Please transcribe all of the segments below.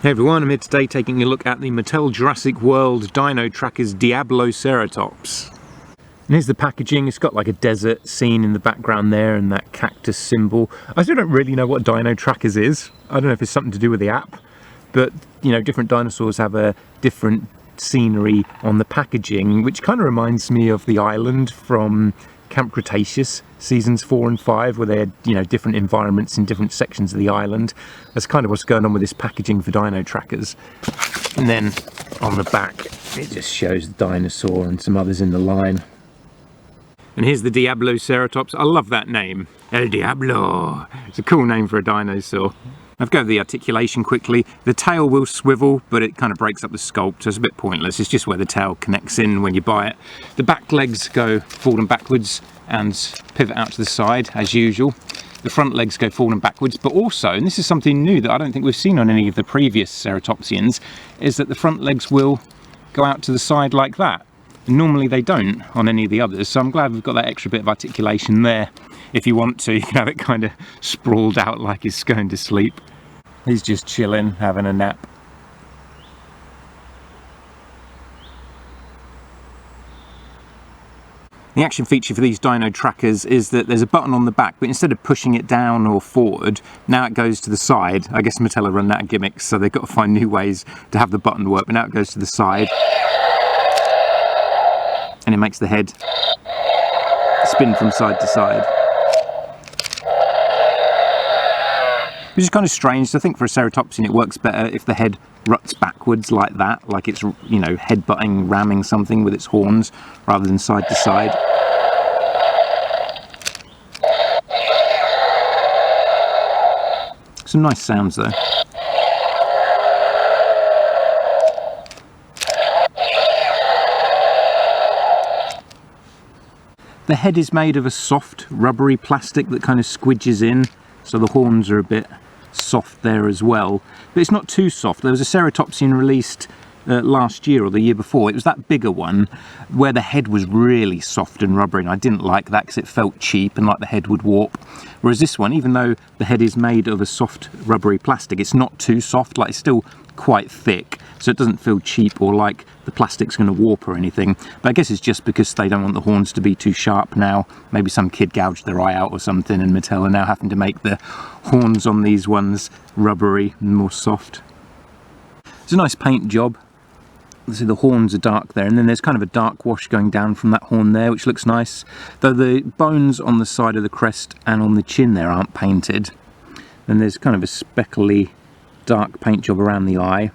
Hey everyone, I'm here today taking a look at the Mattel Jurassic World Dino Trackers Diabloceratops. And here's the packaging. It's got like a desert scene in the background there and that cactus symbol. I still don't really know what Dino Trackers is. I don't know if it's something to do with the app, but you know, different dinosaurs have a different scenery on the packaging, which kind of reminds me of the island from Camp Cretaceous seasons 4 and 5, where they had, you know, different environments in different sections of the island. That's kind of what's going on with this packaging for Dino Trackers. And then on the back it just shows the dinosaur and some others in the line. And here's the Diabloceratops. I love that name, El Diablo. It's a cool name for a dinosaur. I've got the articulation quickly. The tail will swivel, but it kind of breaks up the sculpt, so it's a bit pointless. It's just where the tail connects in when you buy it. The back legs go forward and backwards and pivot out to the side as usual. The front legs go forward and backwards, but also, and this is something new that I don't think we've seen on any of the previous ceratopsians, is that the front legs will go out to the side like that. And normally they don't on any of the others, so I'm glad we've got that extra bit of articulation there. If you want to, you can have it kind of sprawled out like he's going to sleep. He's just chilling, having a nap. The action feature for these Dino Trackers is that there's a button on the back, but instead of pushing it down or forward, now it goes to the side. I guess Mattel have run out of gimmicks, so they've got to find new ways to have the button work, but now it goes to the side. And it makes the head spin from side to side. Which is kind of strange. So I think for a ceratopsian it works better if the head ruts backwards like that, like it's, you know, head-butting, ramming something with its horns, rather than side to side. Some nice sounds though. The head is made of a soft, rubbery plastic that kind of squidges in, so the horns are a bit soft there as well. But it's not too soft. There was a ceratopsian released last year or the year before. It was that bigger one where the head was really soft and rubbery, and I didn't like that because it felt cheap and like the head would warp. Whereas this one, even though the head is made of a soft, rubbery plastic, it's not too soft. Like, it's still quite thick, so it doesn't feel cheap or like the plastic's going to warp or anything. But I guess it's just because they don't want the horns to be too sharp now. Maybe some kid gouged their eye out or something, and Mattel are now having to make the horns on these ones rubbery and more soft. It's a nice paint job. See, the horns are dark there, and then there's kind of a dark wash going down from that horn there, which looks nice. Though the bones on the side of the crest and on the chin there aren't painted. And there's kind of a speckly dark paint job around the eye.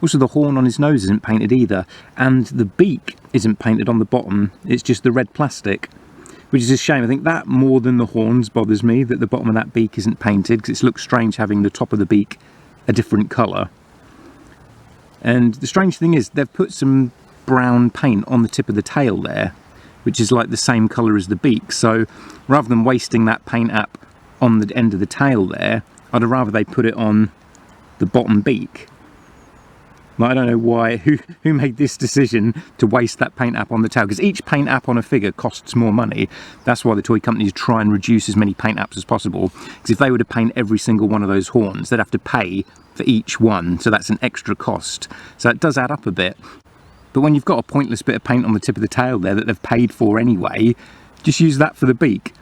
Also, the horn on his nose isn't painted either, and the beak isn't painted on the bottom. It's just the red plastic, which is a shame. I think that more than the horns bothers me, that the bottom of that beak isn't painted, because it looks strange having the top of the beak a different colour. And the strange thing is they've put some brown paint on the tip of the tail there, which is like the same colour as the beak. So rather than wasting that paint app on the end of the tail there, I'd rather they put it on the bottom beak. Like, I don't know why, who made this decision to waste that paint app on the tail, because each paint app on a figure costs more money. That's why the toy companies try and reduce as many paint apps as possible, because if they were to paint every single one of those horns, they'd have to pay for each one, so that's an extra cost. So it does add up a bit. But when you've got a pointless bit of paint on the tip of the tail there that they've paid for anyway, just use that for the beak.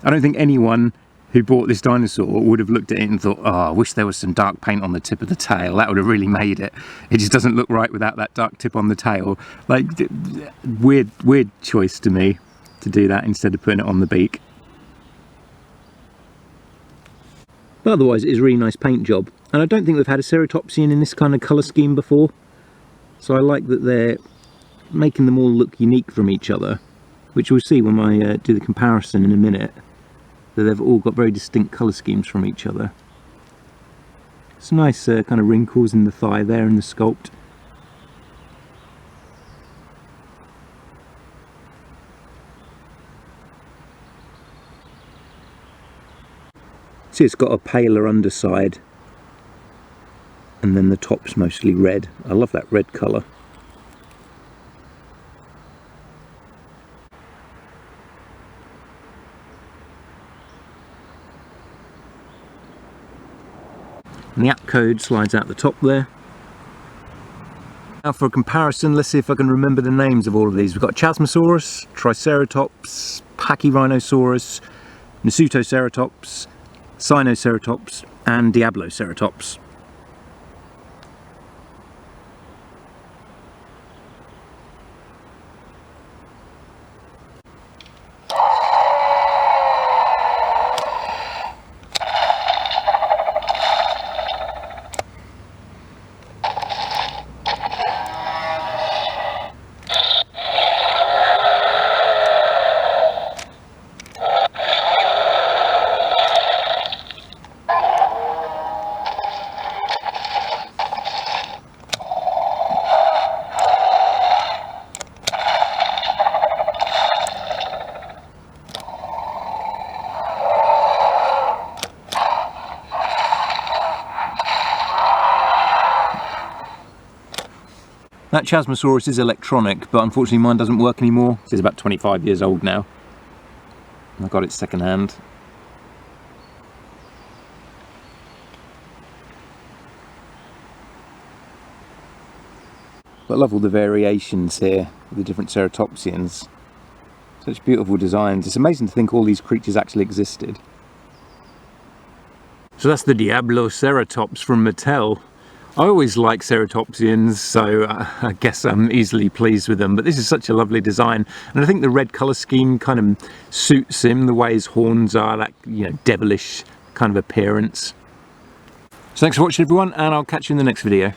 I don't think anyone who bought this dinosaur would have looked at it and thought, oh, I wish there was some dark paint on the tip of the tail. That would have really made it. It just doesn't look right without that dark tip on the tail. Like, weird choice to me to do that instead of putting it on the beak. But otherwise, it is a really nice paint job. And I don't think we've had a ceratopsian in this kind of colour scheme before. So I like that they're making them all look unique from each other, which we'll see when I do the comparison in a minute, that they've all got very distinct colour schemes from each other. Some nice kind of wrinkles in the thigh there in the sculpt. See, it's got a paler underside, and then the top's mostly red. I love that red colour. And the app code slides out the top there. Now for a comparison, let's see if I can remember the names of all of these. We've got Chasmosaurus, Triceratops, Pachyrhinosaurus, Nasutoceratops, Sinoceratops and Diabloceratops. That Chasmosaurus is electronic, but unfortunately mine doesn't work anymore. It's about 25 years old now. I got it second hand. But I love all the variations here with the different ceratopsians. Such beautiful designs. It's amazing to think all these creatures actually existed. So that's the Diabloceratops from Mattel. I always like ceratopsians, so I guess I'm easily pleased with them, but this is such a lovely design, and I think the red colour scheme kind of suits him, the way his horns are, that, you know, devilish kind of appearance. So thanks for watching everyone, and I'll catch you in the next video.